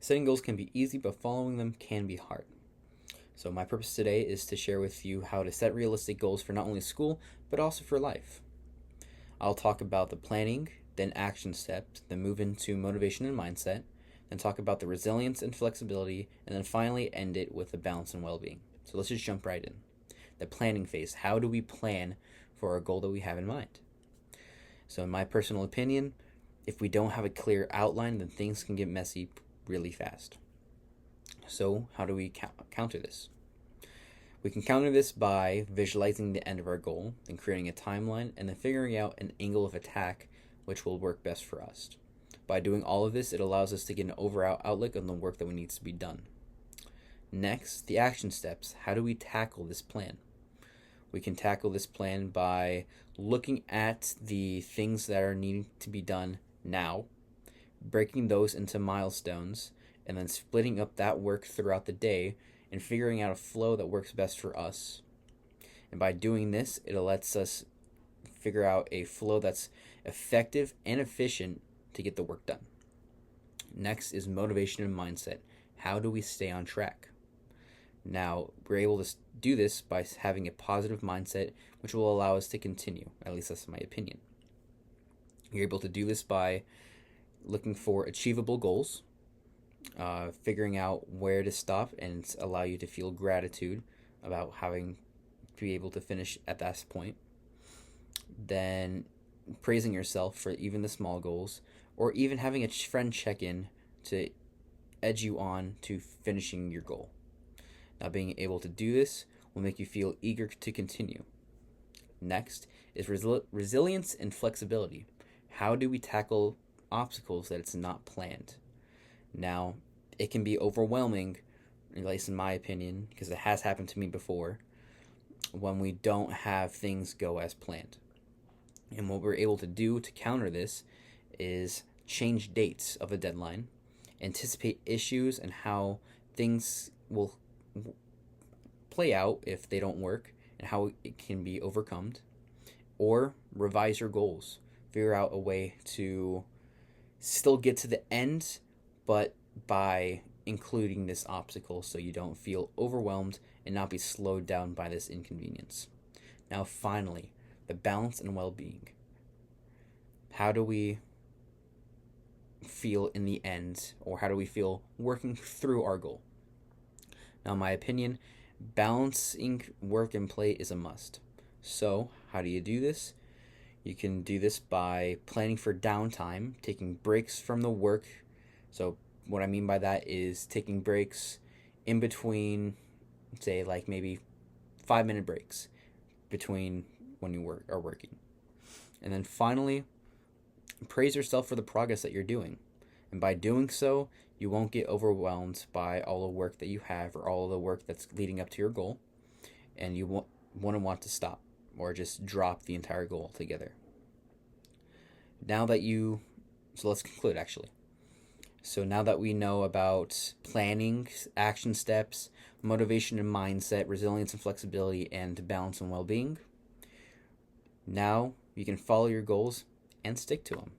Setting goals can be easy, but following them can be hard. So my purpose today is to share with you how to set realistic goals for not only school, but also for life. I'll talk about the planning, then action steps, then move into motivation and mindset, then talk about the resilience and flexibility, and then finally end it with the balance and well-being. So let's just jump right in. The planning phase. How do we plan for our goal that we have in mind? So in my personal opinion, if we don't have a clear outline, then things can get messy really fast. So how do we counter this? We can counter this by visualizing the end of our goal, then creating a timeline, and then figuring out an angle of attack which will work best for us. By doing all of this, it allows us to get an overall outlook on the work that needs to be done. Next, the action steps. How do we tackle this plan? We can tackle this plan by looking at the things that are needing to be done now, breaking those into milestones, and then splitting up that work throughout the day and figuring out a flow that works best for us. And by doing this, it lets us figure out a flow that's effective and efficient to get the work done. Next is motivation and mindset. How do we stay on track? Now, we're able to do this by having a positive mindset, which will allow us to continue. At least that's my opinion. You're able to do this by looking for achievable goals, figuring out where to stop and allow you to feel gratitude about having to be able to finish at that point. Then praising yourself for even the small goals, or even having a friend check in to edge you on to finishing your goal. Now, being able to do this will make you feel eager to continue. Next is resilience and flexibility. How do we tackle obstacles that it's not planned? Now, it can be overwhelming, at least in my opinion, because it has happened to me before, when we don't have things go as planned. And what we're able to do to counter this is change dates of a deadline, anticipate issues and how things will play out if they don't work and how it can be overcome, or revise your goals. Figure out a way to still get to the end, but by including this obstacle so you don't feel overwhelmed and not be slowed down by this inconvenience. Now, finally, the balance and well-being. How do we feel in the end, or how do we feel working through our goal? Now, in my opinion, balancing work and play is a must. So, how do you do this? You can do this by planning for downtime, taking breaks from the work. So, what I mean by that is taking breaks in between, say, like maybe 5-minute breaks between when you are working. And then finally, praise yourself for the progress that you're doing. And by doing so, you won't get overwhelmed by all the work that you have or all the work that's leading up to your goal. And you won't want to stop or just drop the entire goal altogether. So let's conclude actually. So now that we know about planning, action steps, motivation and mindset, resilience and flexibility, and balance and well-being, now you can follow your goals and stick to them.